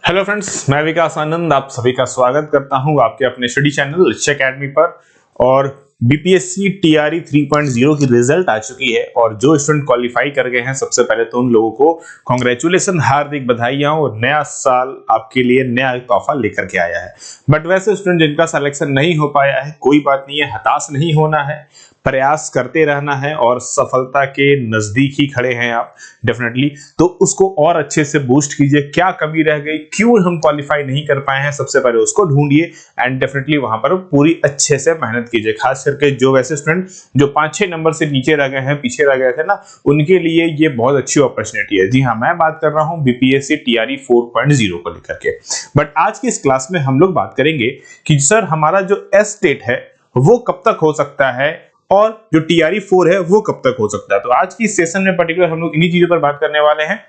Hello friends, मैं विकास आनंद आप सभी का स्वागत करता हूं आपके अपने स्टडी चैनल लक्ष्य एकेडमी पर। और बीपीएससी टीआरई 3.0 की रिजल्ट आ चुकी है और जो स्टूडेंट क्वालिफाई कर गए हैं सबसे पहले तो उन लोगों को कांग्रेचुलेशन, हार्दिक बधाइयां। और नया साल आपके लिए नया तोहफा लेकर के आया है। बट वैसे स्टूडेंट जिनका सिलेक्शन नहीं हो पाया है, कोई बात नहीं है, हताश नहीं होना है, प्रयास करते रहना है और सफलता के नजदीक ही खड़े हैं आप डेफिनेटली। तो उसको और अच्छे से बूस्ट कीजिए। क्या कमी रह गई, क्यों हम क्वालिफाई नहीं कर पाए हैं, सबसे पहले उसको ढूंढिए एंड डेफिनेटली वहां पर पूरी अच्छे से मेहनत कीजिए। खास करके जो वैसे स्टूडेंट जो 5-6 नंबर से नीचे रह गए हैं, पीछे रह गए थे ना, उनके लिए ये बहुत अच्छी अपॉर्चुनिटी है। जी हाँ, मैं बात कर रहा हूं बीपीएससी टीआरई 4.0 को लेकर के। बट आज की इस क्लास में हम लोग बात करेंगे कि सर हमारा जो एस स्टेट है वो कब तक हो सकता है और जो टीआरई 4 है वो कब तक हो सकता है। तो आज की सेशन में पर्टिकुलर हम लोग इन्हीं चीजों पर बात करने वाले हैं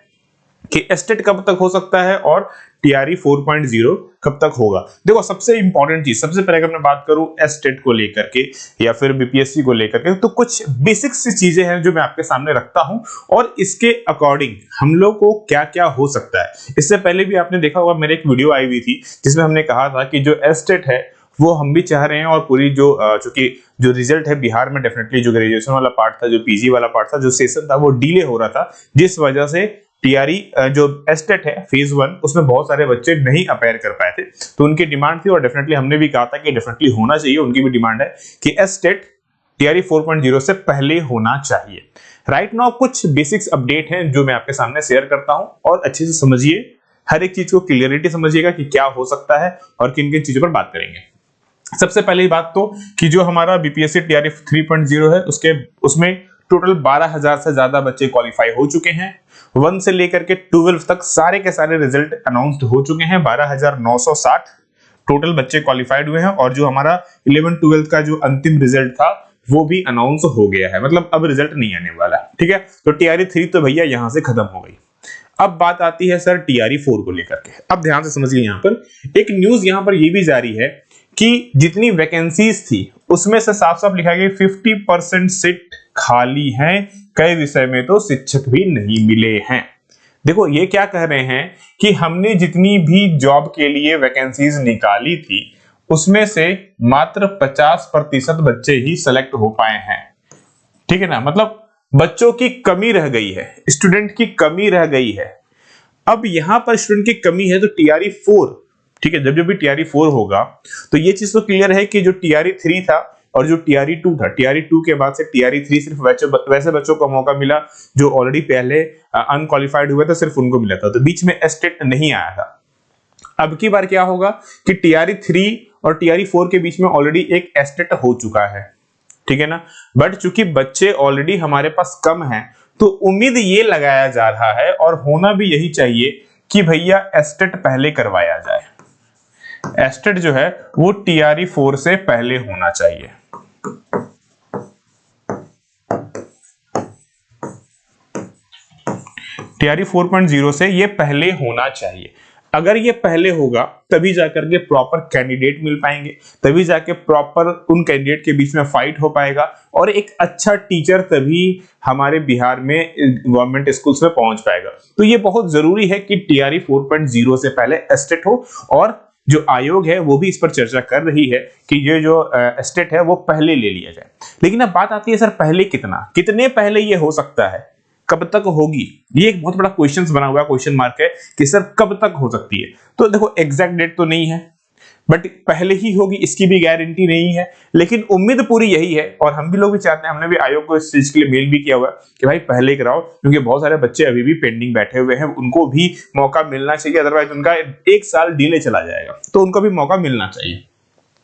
कि एस्टेट कब तक हो सकता है और टीआरई 4.0 कब तक होगा। देखो, सबसे इंपॉर्टेंट चीज, सबसे पहले अगर मैं बात करूं एस्टेट को लेकर के या फिर बीपीएससी को लेकर के, तो कुछ बेसिक सी चीजें हैं जो मैं आपके सामने रखता हूं और इसके अकॉर्डिंग हम लोग को क्या क्या हो सकता है। इससे पहले भी आपने देखा होगा, मेरे एक वीडियो आई हुई थी जिसमें हमने कहा था कि जो एस्टेट है वो हम भी चाह रहे हैं और पूरी जो चूंकि जो रिजल्ट है बिहार में डेफिनेटली जो ग्रेजुएशन वाला पार्ट था, जो पीजी वाला पार्ट था, जो सेशन था वो डिले हो रहा था, जिस वजह से टीआरई जो एस्टेट है फेज 1 उसमें बहुत सारे बच्चे नहीं अपेयर कर पाए थे। तो उनकी डिमांड थी और डेफिनेटली हमने भी कहा था कि डेफिनेटली होना चाहिए। उनकी भी डिमांड है कि एस्टेट टीआरई 4.0 से पहले होना चाहिए। राइट नाउ कुछ बेसिक्स अपडेट हैं जो मैं आपके सामने शेयर करता हूं और अच्छे से समझिए, हर एक चीज को क्लियरिटी समझिएगा कि क्या हो सकता है और किन किन चीजों पर बात करेंगे। सबसे पहली बात तो कि जो हमारा बीपीएससी टीआरई 3.0 है उसमें टोटल 12,000 से ज्यादा बच्चे क्वालिफाई हो चुके हैं। 1 से लेकर के 12 तक सारे के सारे रिजल्ट अनाउंस्ड हो चुके हैं। 12,960 टोटल बच्चे क्वालिफाइड हुए हैं और जो हमारा 11-12 का जो अंतिम रिजल्ट था वो भी अनाउंस हो गया है, मतलब अब रिजल्ट नहीं आने वाला। ठीक है, तो टीआरई 3 तो भैया यहां से खत्म हो गई। अब बात आती है सर टीआरई 4 को लेकर के। अब ध्यान से समझिए, यहां पर एक न्यूज यहां पर ये भी जारी है कि जितनी वैकेंसीज थी उसमें से साफ साफ लिखा गया 50% सीट खाली हैं, कई विषय में तो शिक्षक भी नहीं मिले हैं। देखो, ये क्या कह रहे हैं कि हमने जितनी भी जॉब के लिए वैकेंसीज निकाली थी उसमें से मात्र 50% बच्चे ही सेलेक्ट हो पाए हैं। ठीक है ना, मतलब बच्चों की कमी रह गई है, स्टूडेंट की कमी रह गई है। अब यहां पर स्टूडेंट की कमी है तो टीआरई 4, ठीक है, जब भी टीआरई 4 होगा तो ये चीज तो क्लियर है कि जो टीआरई 3 था और जो टीआरई 2 था, टीआरई 2 के बाद से टीआरई 3 सिर्फ वैसे बच्चों को मौका मिला जो ऑलरेडी पहले अनक्वालिफाइड हुए थे, सिर्फ उनको मिला था, तो बीच में एस्टेट नहीं आया था। अब की बार क्या होगा कि टीआरई 3 और टीआरई 4 के बीच में ऑलरेडी एक एस्टेट हो चुका है, ठीक है ना। बट चूंकि बच्चे ऑलरेडी हमारे पास कम हैं तो उम्मीद ये लगाया जा रहा है और होना भी यही चाहिए कि भैया एस्टेट पहले करवाया जाए। एस्टेट जो है वो टीआरई 4 से पहले होना चाहिए। टीआरई 4.0 से ये पहले होना चाहिए। अगर ये पहले होगा तभी जाकर के प्रॉपर कैंडिडेट मिल पाएंगे, तभी जाके प्रॉपर उन कैंडिडेट के बीच में फाइट हो पाएगा और एक अच्छा टीचर तभी हमारे बिहार में गवर्नमेंट स्कूल्स में पहुंच पाएगा। तो ये बहुत जरूरी है कि टीआरई 4.0 से पहले एस्टेट हो और जो आयोग है वो भी इस पर चर्चा कर रही है कि ये जो एस्टेट है वो पहले ले लिया जाए। लेकिन अब बात आती है सर पहले कितने पहले ये हो सकता है, कब तक होगी? ये एक बहुत बड़ा क्वेश्चन बना हुआ, क्वेश्चन मार्क है कि सर कब तक हो सकती है। तो देखो, एग्जैक्ट डेट तो नहीं है बट पहले ही होगी इसकी भी गारंटी नहीं है, लेकिन उम्मीद पूरी यही है और हम भी लोग भी चाहते हैं, हमने भी आयोग को इस चीज के लिए मेल भी किया हुआ है कि भाई पहले कराओ, क्योंकि बहुत सारे बच्चे अभी भी पेंडिंग बैठे हुए हैं, उनको भी मौका मिलना चाहिए, अदरवाइज उनका 1 साल डिले चला जाएगा, तो उनको भी मौका मिलना चाहिए।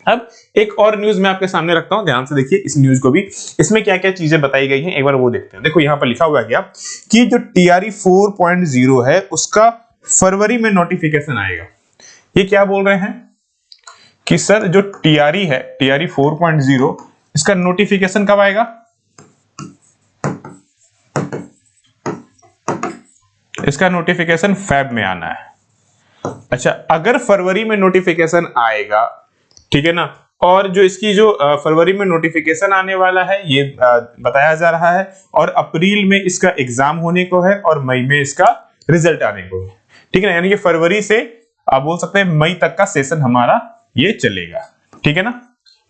अब एक और न्यूज मैं आपके सामने रखता हूं, ध्यान से देखिए इस न्यूज को भी, इसमें क्या क्या चीजें बताई गई हैं एक बार वो देखते हैं। देखो, यहां पर लिखा हुआ है क्या कि जो टीआरई 4.0 है उसका फरवरी में नोटिफिकेशन आएगा। ये क्या बोल रहे हैं कि सर जो टीआरई है, टीआरई 4.0, इसका नोटिफिकेशन कब आएगा? इसका नोटिफिकेशन फेब में आना है। अच्छा, अगर फरवरी में नोटिफिकेशन आएगा, ठीक है ना, और जो इसकी जो फरवरी में नोटिफिकेशन आने वाला है ये बताया जा रहा है और अप्रैल में इसका एग्जाम होने को है और मई में इसका रिजल्ट आने को है, ठीक है ना। यानी कि फरवरी से आप बोल सकते हैं मई तक का सेशन हमारा ये चलेगा, ठीक है ना।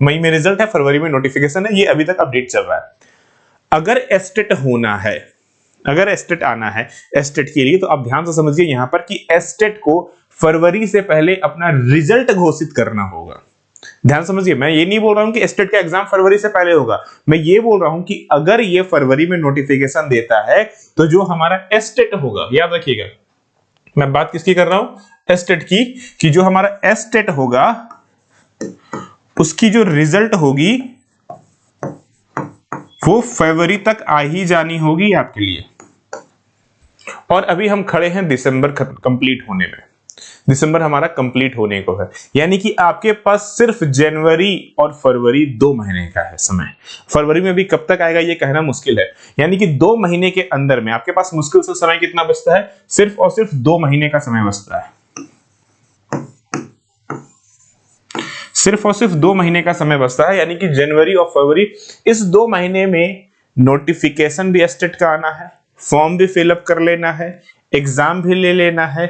मई में रिजल्ट है, फरवरी में नोटिफिकेशन है, ये अभी तक अपडेट चल रहा है। अगर एस्टेट होना है, अगर एस्टेट आना है एस्टेट के लिए, तो आप ध्यान से समझिए यहां पर कि एस्टेट को फरवरी से पहले अपना रिजल्ट घोषित करना होगा। ध्यान समझिए, मैं ये नहीं बोल रहा हूं कि एस्टेट का एग्जाम फरवरी से पहले होगा, मैं ये बोल रहा हूं कि अगर ये फरवरी में नोटिफिकेशन देता है तो जो हमारा एस्टेट होगा, याद रखिएगा मैं बात किसकी कर रहा हूं, एस्टेट की, कि जो हमारा एस्टेट होगा उसकी जो रिजल्ट होगी वो फरवरी तक आ ही जानी होगी आपके लिए। और अभी हम खड़े हैं दिसंबर कंप्लीट होने में, दिसंबर हमारा कंप्लीट होने को है, यानी कि आपके पास सिर्फ जनवरी और फरवरी 2 महीने का है समय। फरवरी में भी कब तक आएगा ये कहना मुश्किल है, यानी कि 2 महीने के अंदर में आपके पास मुश्किल से समय कितना बचता है, सिर्फ और सिर्फ 2 महीने का समय बचता है, सिर्फ और सिर्फ 2 महीने का समय बचता है, यानी कि जनवरी और फरवरी, इस 2 महीने में नोटिफिकेशन भी एस्टेट का आना है, फॉर्म भी फिलअप कर लेना है, एग्जाम भी ले लेना है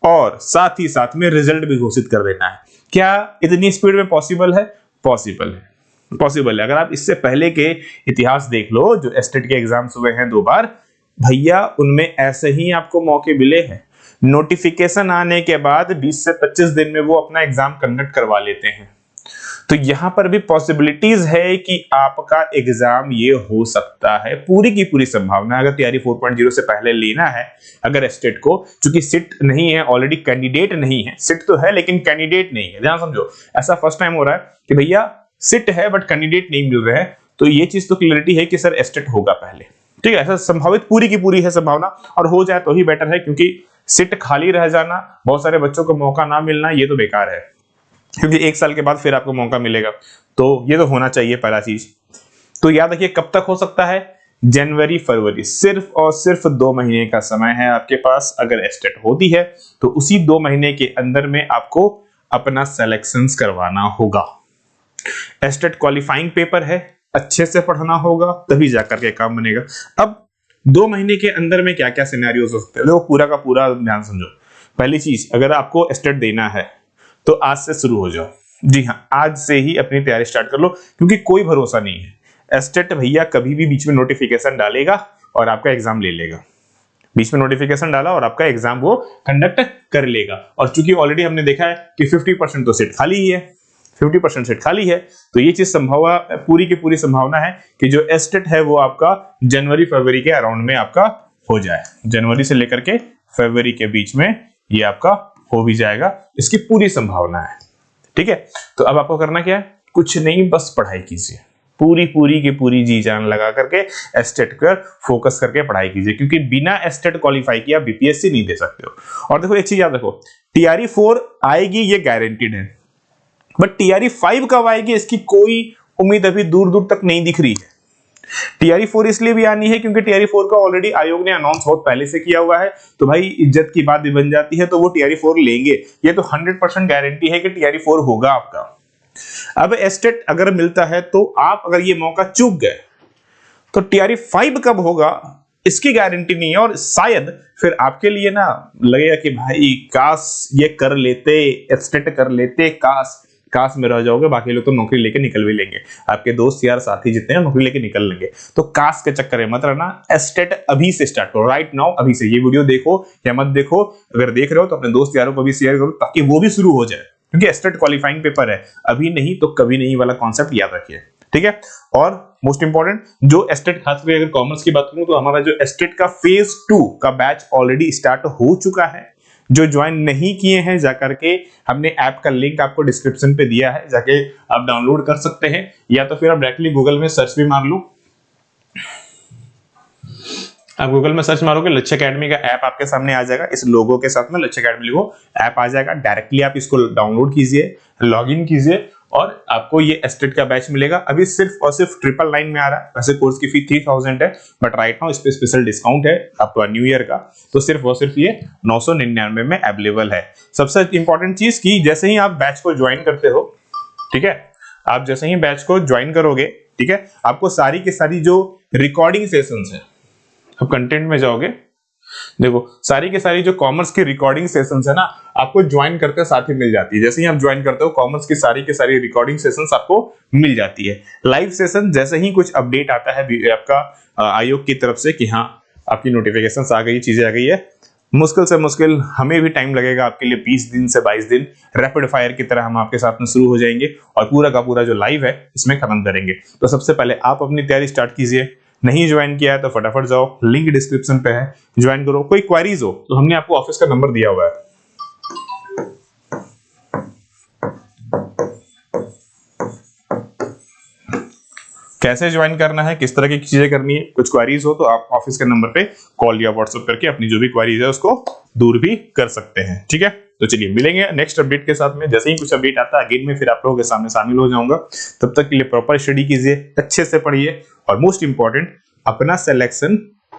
और साथ ही साथ में रिजल्ट भी घोषित कर देना है। क्या इतनी स्पीड में पॉसिबल है? पॉसिबल है, पॉसिबल है। अगर आप इससे पहले के इतिहास देख लो, जो एस्टेट के एग्जाम्स हुए हैं 2 बार, भैया उनमें ऐसे ही आपको मौके मिले हैं। नोटिफिकेशन आने के बाद 20 से 25 दिन में वो अपना एग्जाम कंडक्ट करवा लेते हैं। तो यहां पर भी पॉसिबिलिटीज है कि आपका एग्जाम ये हो सकता है, पूरी की पूरी संभावना। अगर तैयारी 4.0 से पहले लेना है अगर एस्टेट को, चूंकि सिट नहीं है ऑलरेडी, कैंडिडेट नहीं है, सिट तो है लेकिन कैंडिडेट नहीं है, ध्यान समझो, ऐसा फर्स्ट टाइम हो रहा है कि भैया सिट है बट कैंडिडेट नहीं मिल रहे हैं, तो ये चीज तो क्लियरिटी है कि सर एस्टेट होगा पहले, ठीक है। ऐसा संभावित पूरी की पूरी है संभावना, और हो जाए तो ही बेटर है, क्योंकि सिट खाली रह जाना, बहुत सारे बच्चों को मौका ना मिलना, ये तो बेकार है, क्योंकि 1 साल के बाद फिर आपको मौका मिलेगा। तो ये तो होना चाहिए पहला चीज। तो याद रखिए कब तक हो सकता है, जनवरी फरवरी, सिर्फ और सिर्फ 2 महीने का समय है आपके पास। अगर एस्टेट होती है तो उसी 2 महीने के अंदर में आपको अपना सिलेक्शंस करवाना होगा। एस्टेट क्वालिफाइंग पेपर है, अच्छे से पढ़ना होगा तभी जाकर के काम बनेगा। अब 2 महीने के अंदर में क्या क्या सिनेरियोज हो सकते हैं, देखो पूरा का पूरा ध्यान समझो। पहली चीज, अगर आपको एस्टेट देना है तो आज से शुरू हो जाओ, जी हाँ, आज से ही अपनी तैयारी स्टार्ट कर लो, क्योंकि कोई भरोसा नहीं है। एस्टेट भैया कभी भी बीच में नोटिफिकेशन डालेगा और आपका एग्जाम ले लेगा। बीच में नोटिफिकेशन डाला और आपका एग्जाम वो कंडक्ट कर लेगा। और चूंकि ऑलरेडी हमने देखा है कि 50% तो सीट खाली ही है, 50% सीट खाली है, तो ये चीज संभावना, पूरी की पूरी संभावना है कि जो एस्टेट है वो आपका जनवरी फरवरी के अराउंड में आपका हो जाए। जनवरी से लेकर के फरवरी के बीच में ये आपका हो भी जाएगा, इसकी पूरी संभावना है, ठीक है। तो अब आपको करना क्या है, कुछ नहीं, बस पढ़ाई कीजिए, पूरी की पूरी जी जान लगा करके एस्टेट पर फोकस करके पढ़ाई कीजिए, क्योंकि बिना एस्टेट क्वालिफाई किया बीपीएससी नहीं दे सकते हो। और देखो एक चीज याद रखो, टीआरई 4 आएगी ये गारंटीड है, बट टीआरई 5 कब आएगी इसकी कोई उम्मीद अभी दूर दूर तक नहीं दिख रही है। टीआरई 4 इसलिए भी आनी है क्योंकि टीआरई 4 का ऑलरेडी आयोग ने अनाउंस बहुत पहले से किया हुआ है, तो भाई इज्जत की बात भी बन जाती है, तो वो टीआरई 4 लेंगे, ये तो 100% गारंटी है कि टीआरई 4 होगा आपका। अब एस्टेट अगर मिलता है तो आप अगर ये मौका चूक गए तो टीआरई 5 कब होगा इसकी गारंटी नहीं है, और शायद फिर आपके लिए ना लगेगा कि भाई काश ये कर लेते, एस्टेट कर लेते, काश में रह जाओगे, बाकी लोग तो नौकरी लेके निकल भी लेंगे, आपके दोस्त यार साथी जितने हैं नौकरी लेके निकल लेंगे। तो काश के चक्कर में मत रहना, एस्टेट अभी से स्टार्ट करो, राइट नाउ, अभी से। ये वीडियो देखो या मत देखो, अगर देख रहे हो तो अपने दोस्त यारों को भी शेयर करो ताकि वो भी शुरू हो जाए, क्योंकि एस्टेट क्वालिफाइंग पेपर है, अभी नहीं तो कभी नहीं वाला कॉन्सेप्ट याद रखिए, ठीक है। और मोस्ट इंपॉर्टेंट, जो एस्टेट खासकर अगर कॉमर्स की बात करूं तो हमारा जो एस्टेट का फेज 2 का बैच ऑलरेडी स्टार्ट हो चुका है। जो ज्वाइन नहीं किए हैं जाकर के, हमने ऐप का लिंक आपको डिस्क्रिप्शन पे दिया है, जाके आप डाउनलोड कर सकते हैं, या तो फिर आप डायरेक्टली गूगल में सर्च भी मार लो। आप गूगल में सर्च मारोगे लक्ष्य एकेडमी का ऐप आपके सामने आ जाएगा, इस लोगो के साथ में लक्ष्य एकेडमी लिखो, ऐप आ जाएगा, डायरेक्टली आप इसको डाउनलोड कीजिए, लॉगिन कीजिए और आपको ये एस्टेट का बैच मिलेगा। अभी सिर्फ और सिर्फ 999 में आ रहा है, वैसे कोर्स की फी 3000 है, बट राइट नाउ इस पे स्पेशल डिस्काउंट है अप टू न्यू ईयर का, तो सिर्फ और सिर्फ ये 999 में अवेलेबल है। सबसे इंपॉर्टेंट चीज की जैसे ही आप बैच को ज्वाइन करते हो, ठीक है, आप जैसे ही बैच को ज्वाइन करोगे, ठीक है, आपको सारी की सारी जो रिकॉर्डिंग सेशंस है, अब कंटेंट में जाओगे देखो सारी के सारी जो कॉमर्स की रिकॉर्डिंग सेशंस है ना, आपको ज्वाइन करते साथ ही मिल जाती है। जैसे ही आप ज्वाइन करते हो कॉमर्स की सारी रिकॉर्डिंग सेशंस आपको मिल जाती है। लाइव सेशन जैसे ही कुछ अपडेट आता है आपका आयोग की तरफ से कि हाँ आपकी नोटिफिकेशंस आ गई, चीजें आ गई है, मुश्किल से मुश्किल हमें भी टाइम लगेगा आपके लिए 20 दिन से 22 दिन, रैपिड फायर की तरह हम आपके साथ में शुरू हो जाएंगे और पूरा का पूरा जो लाइव है इसमें खत्म करेंगे। तो सबसे पहले आप अपनी तैयारी स्टार्ट कीजिए। नहीं ज्वाइन किया है तो फटाफट जाओ, लिंक डिस्क्रिप्शन पे है, ज्वाइन करो। कोई क्वेरीज हो तो हमने आपको ऑफिस का नंबर दिया हुआ है। कैसे ज्वाइन करना है, किस तरह की चीजें करनी है, कुछ क्वेरीज हो तो आप ऑफिस के नंबर पे कॉल या व्हाट्सएप करके अपनी जो भी क्वेरीज है उसको दूर भी कर सकते हैं। ठीक है, तो चलिए मिलेंगे नेक्स्ट अपडेट के साथ में। जैसे ही कुछ अपडेट आता है अगेन में फिर आप लोगों के सामने शामिल हो जाऊंगा। तब तक के लिए प्रॉपर स्टडी कीजिए, अच्छे से पढ़िए और मोस्ट इंपॉर्टेंट अपना सिलेक्शन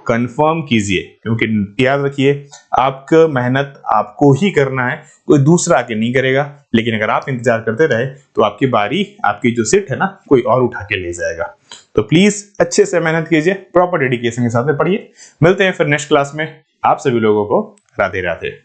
कंफर्म कीजिए, क्योंकि याद रखिए आपका मेहनत आपको ही करना है, कोई दूसरा आके नहीं करेगा। लेकिन अगर आप इंतजार करते रहे तो आपकी बारी, आपकी जो सीट है ना, कोई और उठा के ले जाएगा। तो प्लीज अच्छे से मेहनत कीजिए, प्रॉपर डेडिकेशन के साथ में पढ़िए। मिलते हैं फिर नेक्स्ट क्लास में। आप सभी लोगों को राधे राधे।